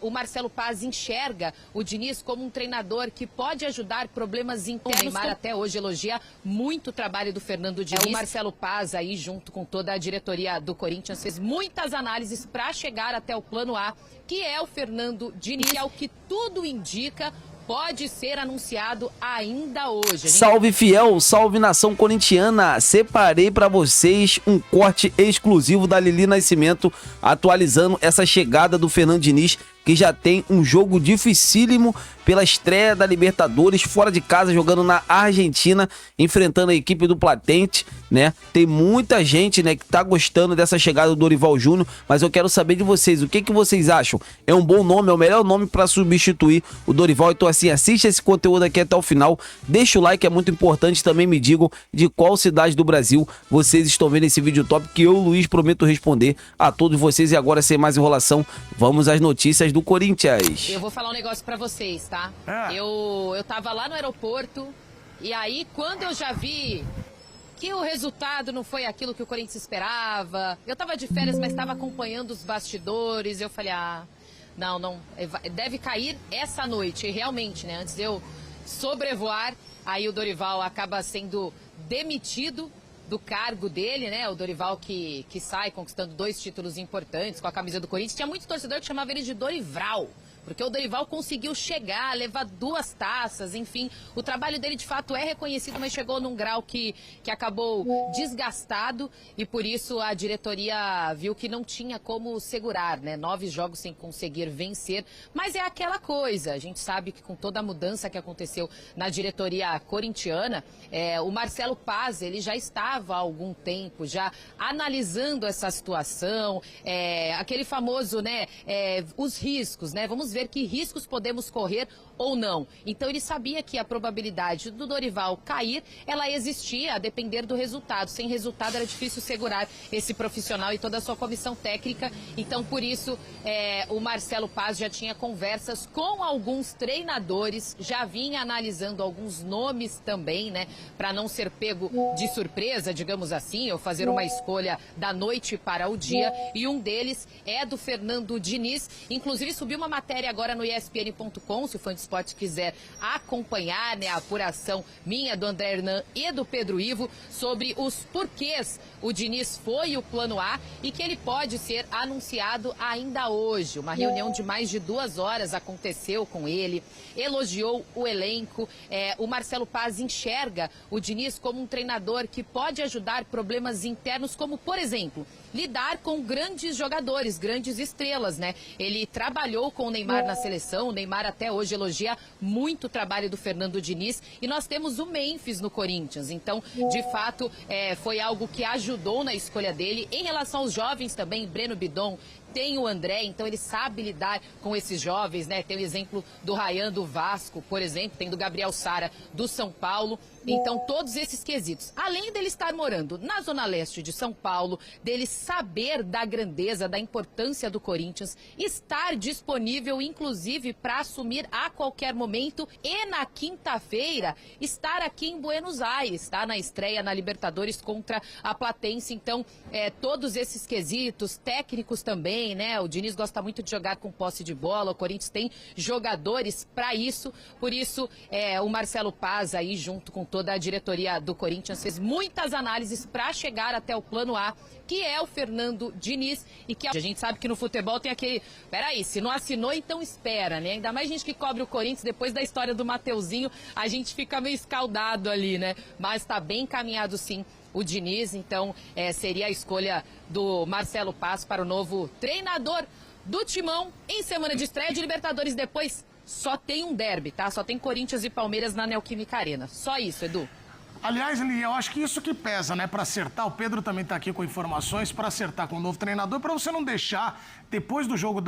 O Marcelo Paz enxerga o Diniz como um treinador que pode ajudar problemas internos. O Neymar até hoje elogia muito o trabalho do Fernando Diniz. O Marcelo Paz aí, junto com toda a diretoria do Corinthians, fez muitas análises para chegar até o plano A, que é o Fernando Diniz, que é o que tudo indica, pode ser anunciado ainda hoje. Salve fiel, salve nação corintiana. Separei para vocês um corte exclusivo da Lili Nascimento atualizando essa chegada do Fernando Diniz, que já tem um jogo dificílimo pela estreia da Libertadores, fora de casa, jogando na Argentina, enfrentando a equipe do Platense, né? Tem muita gente, né, que tá gostando dessa chegada do Dorival Júnior, mas eu quero saber de vocês, o que que vocês acham? É um bom nome, é o melhor nome para substituir o Dorival? Então assim, assiste esse conteúdo aqui até o final, deixa o like, é muito importante, também me digam de qual cidade do Brasil vocês estão vendo esse vídeo top, que eu, Luiz, prometo responder a todos vocês. E agora, sem mais enrolação, vamos às notícias do Corinthians. Eu vou falar um negócio pra vocês, tá? Eu tava lá no aeroporto e aí quando eu já vi que o resultado não foi aquilo que o Corinthians esperava, eu tava de férias, mas tava acompanhando os bastidores, eu falei, não, deve cair essa noite. E realmente, né, antes de eu sobrevoar, aí o Dorival acaba sendo demitido do cargo dele, né? O Dorival que sai conquistando 2 títulos importantes com a camisa do Corinthians. Tinha muito torcedor que chamava ele de Dorival, porque o Dorival conseguiu chegar, levar 2 taças, enfim. O trabalho dele, de fato, é reconhecido, mas chegou num grau que acabou desgastado e, por isso, a diretoria viu que não tinha como segurar, né? 9 jogos sem conseguir vencer, mas é aquela coisa. A gente sabe que com toda a mudança que aconteceu na diretoria corintiana, o Marcelo Paz, ele já estava há algum tempo já analisando essa situação, aquele famoso, né, os riscos, né? Vamos ver que riscos podemos correr ou não. Então ele sabia que a probabilidade do Dorival cair, ela existia a depender do resultado. Sem resultado era difícil segurar esse profissional e toda a sua comissão técnica. Então por isso o Marcelo Paz já tinha conversas com alguns treinadores, já vinha analisando alguns nomes também, né, para não ser pego de surpresa, digamos assim, ou fazer uma escolha da noite para o dia. E um deles é do Fernando Diniz. Inclusive subiu uma matéria agora no ESPN.com, se o fã de esporte quiser acompanhar, né, a apuração minha, do André Hernan e do Pedro Ivo, sobre os porquês o Diniz foi o plano A e que ele pode ser anunciado ainda hoje. Uma reunião de mais de 2 horas aconteceu com ele, elogiou o elenco. O Marcelo Paz enxerga o Diniz como um treinador que pode ajudar problemas internos, como, por exemplo, lidar com grandes jogadores, grandes estrelas, né? Ele trabalhou com o Neymar na seleção, o Neymar até hoje elogia muito o trabalho do Fernando Diniz, e nós temos o Memphis no Corinthians, então, de fato, foi algo que ajudou na escolha dele. Em relação aos jovens também, Breno Bidon, tem o André, então ele sabe lidar com esses jovens, né? Tem o exemplo do Ryan do Vasco, por exemplo, tem do Gabriel Sara do São Paulo. Então, todos esses quesitos. Além dele estar morando na Zona Leste de São Paulo, dele saber da grandeza, da importância do Corinthians, estar disponível, inclusive, para assumir a qualquer momento e na quinta-feira estar aqui em Buenos Aires, tá? Na estreia na Libertadores contra a Platense. Então, todos esses quesitos, técnicos também, né? O Diniz gosta muito de jogar com posse de bola, o Corinthians tem jogadores para isso. Por isso, o Marcelo Paz aí, junto com toda a diretoria do Corinthians, fez muitas análises para chegar até o plano A, que é o Fernando Diniz, e que a gente sabe que no futebol tem aquele, peraí, se não assinou, então espera, né? Ainda mais gente que cobre o Corinthians, depois da história do Mateuzinho, a gente fica meio escaldado ali, né? Mas tá bem encaminhado sim o Diniz, então seria a escolha do Marcelo Paz para o novo treinador do Timão em semana de estreia de Libertadores. Depois só tem um derby, tá? Só tem Corinthians e Palmeiras na Neoquímica Arena. Só isso, Edu. Aliás, Eli, eu acho que isso que pesa, né? Para acertar, o Pedro também tá aqui com informações, para acertar com o novo treinador, para você não deixar, depois do jogo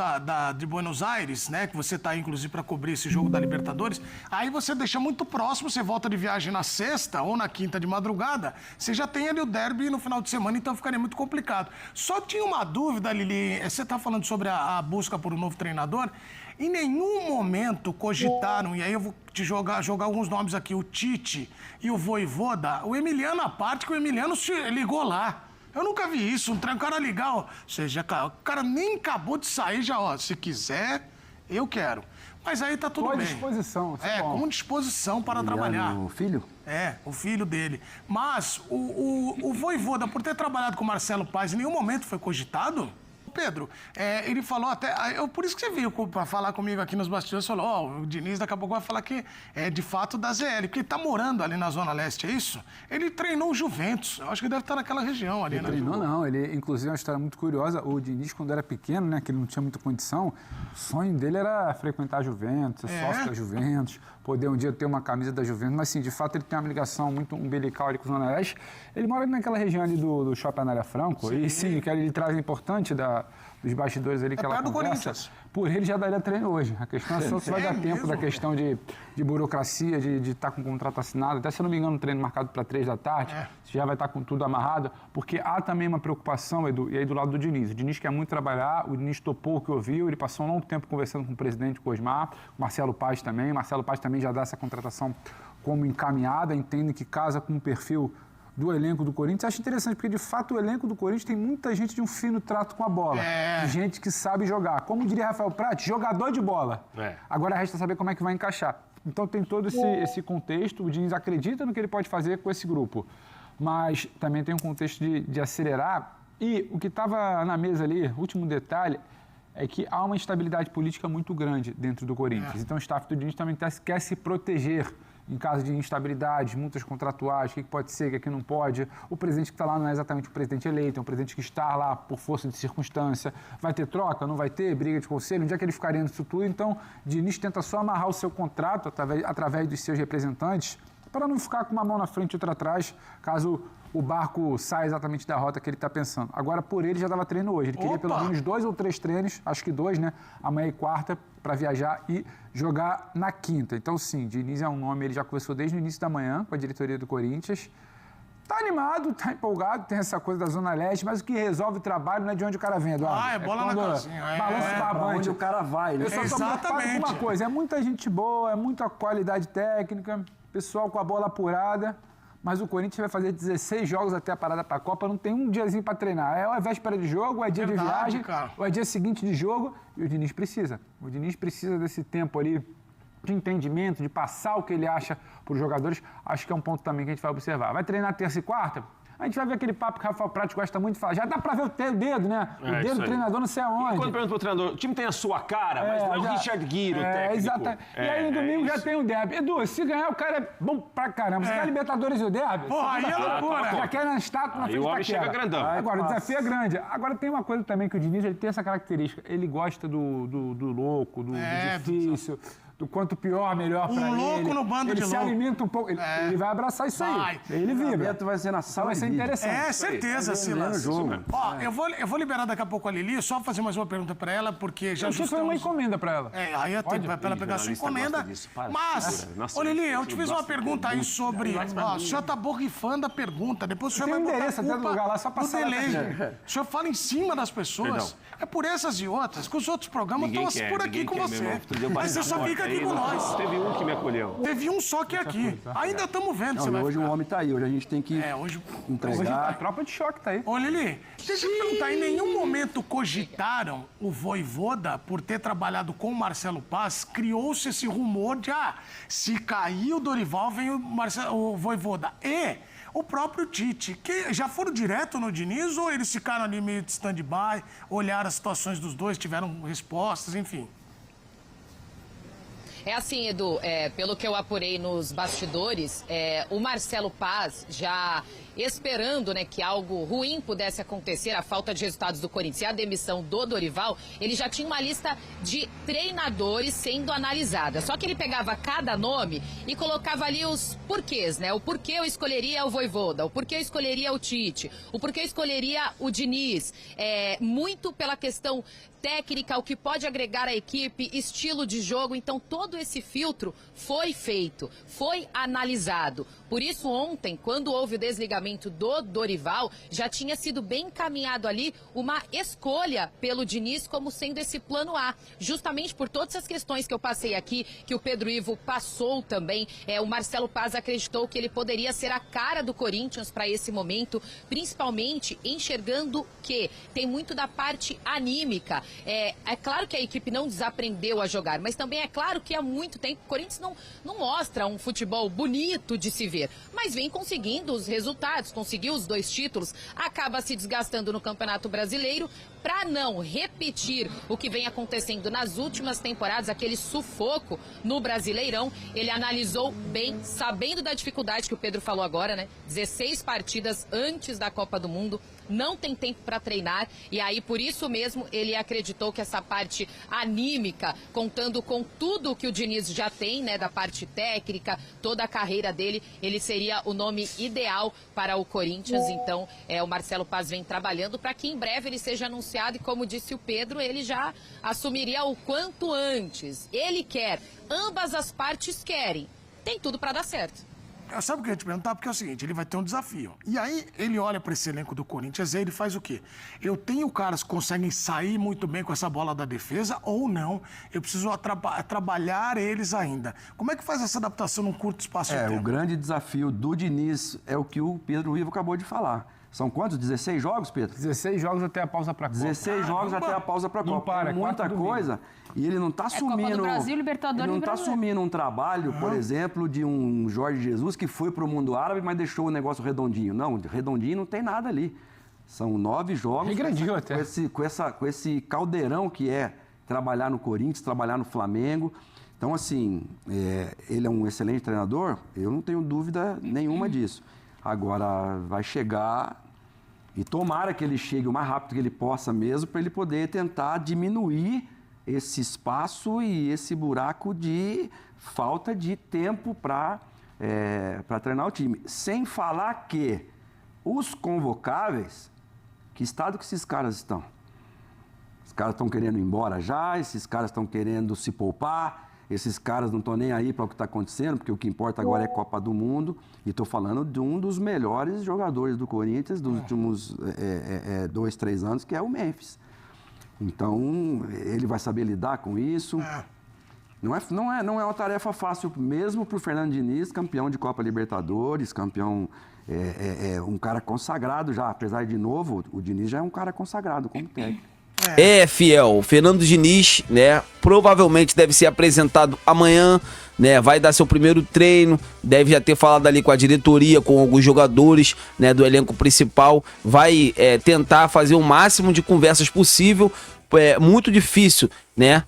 de Buenos Aires, né? Que você tá aí, inclusive, para cobrir esse jogo da Libertadores, aí você deixa muito próximo, você volta de viagem na sexta ou na quinta de madrugada, você já tem ali o derby no final de semana, então ficaria muito complicado. Só tinha uma dúvida, Lili, você tá falando sobre a busca por um novo treinador. Em nenhum momento cogitaram, e aí eu vou te jogar alguns nomes aqui, o Tite e o Vojvoda, o Emiliano à parte, que o Emiliano se ligou lá. Eu nunca vi isso, um cara ligar, ó, ou seja, o cara nem acabou de sair, já, ó, se quiser, Eu quero. Mas aí tá tudo bem. À disposição. Com disposição para trabalhar. O filho? O filho dele. Mas o Vojvoda, por ter trabalhado com o Marcelo Paz, em nenhum momento foi cogitado? Pedro, ele falou até... por isso que você veio para falar comigo aqui nos bastidores, falou, o Diniz daqui a pouco vai falar que é de fato da ZL, porque ele tá morando ali na Zona Leste, é isso? Ele treinou o Juventus, eu acho que deve estar naquela região ali, ele né? Treinou não, ele, inclusive, é uma história muito curiosa, o Diniz, quando era pequeno, né, que ele não tinha muita condição, o sonho dele era frequentar a Juventus, ser sócio da Juventus, poder um dia ter uma camisa da Juventus, mas sim, de fato ele tem uma ligação muito umbilical ali com a Zona Leste. Ele mora ali naquela região ali do Shopping Anália Franco, e sim, que ele traz importante dos bastidores ali que ela conversa. Por ele já daria treino hoje. A questão é só se vai dar tempo da questão de burocracia, de estar com o contrato assinado. Até, se eu não me engano, um treino marcado para 3 da tarde, se já vai estar com tudo amarrado, porque há também uma preocupação, Edu, e aí do lado do Diniz. O Diniz quer muito trabalhar, o Diniz topou o que ouviu, ele passou um longo tempo conversando com o presidente Cosmar, o Marcelo Paz também. Marcelo Paz também já dá essa contratação como encaminhada, entende que casa com o perfil do elenco do Corinthians. Acho interessante, porque de fato o elenco do Corinthians tem muita gente de um fino trato com a bola. Gente que sabe jogar. Como diria Rafael Prati, jogador de bola. Agora resta saber como é que vai encaixar. Então tem todo esse contexto. O Diniz acredita no que ele pode fazer com esse grupo. Mas também tem um contexto de acelerar. E o que estava na mesa ali, último detalhe, é que há uma instabilidade política muito grande dentro do Corinthians. Então o staff do Diniz também quer se proteger em caso de instabilidade, multas contratuais, o que pode ser, o que não pode. O presidente que está lá não é exatamente o presidente eleito, é um presidente que está lá por força de circunstância. Vai ter troca, não vai ter, briga de conselho, onde é que ele ficaria nisso tudo? Então, Diniz tenta só amarrar o seu contrato através dos seus representantes para não ficar com uma mão na frente e outra atrás, caso o barco saia exatamente da rota que ele está pensando. Agora, por ele, já dava treino hoje. Ele queria pelo menos 2 ou 3 treinos, acho que 2, né? Amanhã e quarta, para viajar e jogar na quinta. Então, sim, Diniz é um nome, ele já conversou desde o início da manhã com a diretoria do Corinthians. Tá animado, tá empolgado, tem essa coisa da Zona Leste, mas o que resolve o trabalho não é de onde o cara vem, Eduardo. É bola na casinha. Balança o barbante. Onde o cara vai, né? Eu só tô preocupado com uma coisa, é muita gente boa, é muita qualidade técnica, pessoal com a bola apurada, mas o Corinthians vai fazer 16 jogos até a parada para a Copa, não tem um diazinho para treinar. É véspera de jogo, ou é dia de viagem, ou é dia seguinte de jogo, e o Diniz precisa. O Diniz precisa desse tempo ali de entendimento, de passar o que ele acha para os jogadores. Acho que é um ponto também que a gente vai observar. Vai treinar terça e quarta? A gente vai ver aquele papo que o Rafael Prati gosta muito de falar. Já dá pra ver o dedo, né? O dedo do treinador não sei aonde. E quando pergunta pro treinador, o time tem a sua cara, mas não é o Richard Gere, o técnico. Exatamente. E aí no domingo já tem o derby. Edu, se ganhar o cara é bom pra caramba. Se ganhar Libertadores e o derby... Pô, aí é loucura. Já quer na estátua, na frente o da homem chega grandão. Agora, o desafio é grande. Agora, tem uma coisa também que o Diniz, ele tem essa característica. Ele gosta do louco, do difícil... do quanto pior, melhor pra ele. Um louco no bando de louco. Ele se alimenta um pouco. Ele vai abraçar isso aí. Ele vibra. Vai ser na sala. Vai ser interessante. Certeza, Silas. Ó, eu vou liberar daqui a pouco a Lili, só fazer mais uma pergunta pra ela, porque já foi uma encomenda pra ela. Aí é tempo pra ela pegar a sua encomenda. Mas, ô Lili, eu te fiz uma pergunta aí sobre... Ó, o senhor tá borrifando a pergunta, depois o senhor vai botar endereço até do lugar lá, só passar lá. O senhor fala em cima das pessoas. É por essas e outras, que os outros programas estão por aqui com você. Mas você só fica aqui com nós. Teve um que me acolheu. Teve um só que é aqui. Ainda estamos vendo. Não, hoje o homem tá aí, hoje a gente tem que entregar. Hoje a tropa de choque tá aí. Ô, Lili, deixa eu te perguntar, em nenhum momento cogitaram o Vojvoda, por ter trabalhado com o Marcelo Paz, criou-se esse rumor de, se cair o Dorival, vem o Vojvoda. E o próprio Tite, que já foram direto no Diniz ou eles ficaram ali meio de stand-by, olharam as situações dos dois, tiveram respostas, enfim? É assim, Edu, pelo que eu apurei nos bastidores, o Marcelo Paz já esperando, né, que algo ruim pudesse acontecer, a falta de resultados do Corinthians e a demissão do Dorival, ele já tinha uma lista de treinadores sendo analisada. Só que ele pegava cada nome e colocava ali os porquês, né? O porquê eu escolheria o Vojvoda, o porquê eu escolheria o Tite, o porquê eu escolheria o Diniz. Muito pela questão técnica, o que pode agregar à equipe, estilo de jogo. Então, todo esse filtro foi feito, foi analisado. Por isso, ontem, quando houve o desligamento do Dorival, já tinha sido bem encaminhado ali uma escolha pelo Diniz como sendo esse plano A. Justamente por todas as questões que eu passei aqui, que o Pedro Ivo passou também, o Marcelo Paz acreditou que ele poderia ser a cara do Corinthians para esse momento, principalmente enxergando que tem muito da parte anímica. é claro que a equipe não desaprendeu a jogar, mas também é claro que há muito tempo o Corinthians não mostra um futebol bonito de se ver, mas vem conseguindo os resultados, conseguiu os 2 títulos, acaba se desgastando no Campeonato Brasileiro para não repetir o que vem acontecendo nas últimas temporadas, aquele sufoco no Brasileirão. Ele analisou bem, sabendo da dificuldade que o Pedro falou agora, né? 16 partidas antes da Copa do Mundo, não tem tempo para treinar, e aí por isso mesmo ele acreditou que essa parte anímica, contando com tudo que o Diniz já tem, né, da parte técnica, toda a carreira dele, ele seria o nome ideal para o Corinthians. Então o Marcelo Paz vem trabalhando para que em breve ele seja anunciado, e como disse o Pedro, ele já assumiria o quanto antes. Ele quer, ambas as partes querem, tem tudo para dar certo. Sabe o que eu ia te perguntar? Porque é o seguinte, ele vai ter um desafio. E aí ele olha para esse elenco do Corinthians e ele faz o quê? Eu tenho caras que conseguem sair muito bem com essa bola da defesa ou não. Eu preciso trabalhar eles ainda. Como é que faz essa adaptação num curto espaço de tempo? O grande desafio do Diniz é o que o Pedro Ivo acabou de falar. São quantos? 16 jogos, Pedro? 16 jogos até a pausa para a Copa. 16 jogos até a pausa para a Copa. É muita coisa. E ele não está assumindo... Copa do Brasil, Libertadores, ele não está assumindo um trabalho, por exemplo, de um Jorge Jesus que foi para o mundo árabe, mas deixou o negócio redondinho. Não, redondinho não tem nada ali. São 9 jogos Regrediu até. Com esse caldeirão que é trabalhar no Corinthians, trabalhar no Flamengo. Então, assim, ele é um excelente treinador, eu não tenho dúvida nenhuma disso. Agora, vai chegar, e tomara que ele chegue o mais rápido que ele possa mesmo, para ele poder tentar diminuir esse espaço e esse buraco de falta de tempo para treinar o time. Sem falar que os convocáveis, que estado que esses caras estão? Os caras estão querendo ir embora já, esses caras estão querendo se poupar, esses caras não estão nem aí para o que está acontecendo, porque o que importa agora é Copa do Mundo. E estou falando de um dos melhores jogadores do Corinthians dos últimos 2, 3 anos, que é o Memphis. Então, ele vai saber lidar com isso. Não é uma tarefa fácil mesmo para o Fernando Diniz, campeão de Copa Libertadores, campeão, um cara consagrado já. Apesar de novo, o Diniz já é um cara consagrado como técnico. Fiel, o Fernando Diniz, né, provavelmente deve ser apresentado amanhã, né, vai dar seu primeiro treino, deve já ter falado ali com a diretoria, com alguns jogadores, né, do elenco principal, vai tentar fazer o máximo de conversas possível. É muito difícil, né,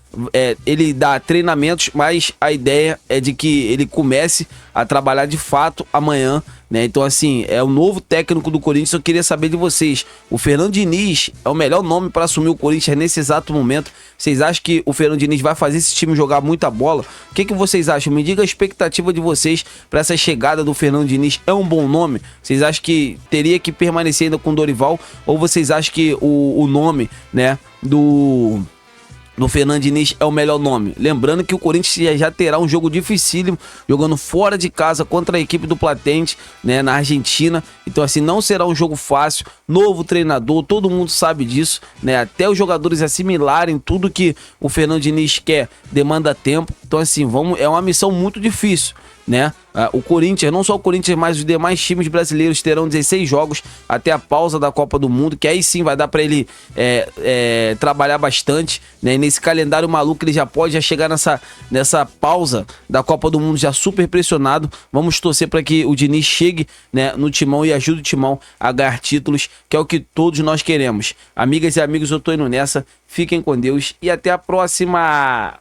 ele dá treinamentos, mas a ideia é de que ele comece a trabalhar de fato amanhã, né? Então, assim, é o novo técnico do Corinthians. Eu queria saber de vocês, o Fernando Diniz é o melhor nome para assumir o Corinthians nesse exato momento? Vocês acham que o Fernando Diniz vai fazer esse time jogar muita bola? O que vocês acham? Me diga a expectativa de vocês para essa chegada do Fernando Diniz. É um bom nome? Vocês acham que teria que permanecer ainda com o Dorival? Ou vocês acham que o nome, né, do Fernando Diniz é o melhor nome? Lembrando que o Corinthians já terá um jogo dificílimo, jogando fora de casa contra a equipe do Platense, né, na Argentina. Então, assim, não será um jogo fácil. Novo treinador, todo mundo sabe disso, né? Até os jogadores assimilarem tudo que o Fernando Diniz quer, demanda tempo. Então, assim, é uma missão muito difícil, né? O Corinthians, não só o Corinthians, mas os demais times brasileiros terão 16 jogos até a pausa da Copa do Mundo, que aí sim vai dar para ele trabalhar bastante, né? E nesse calendário maluco ele já pode chegar nessa pausa da Copa do Mundo já super pressionado. Vamos torcer para que o Diniz chegue, né, no timão e ajude o timão a ganhar títulos, que é o que todos nós queremos. Amigas e amigos, eu tô indo nessa. Fiquem com Deus e até a próxima!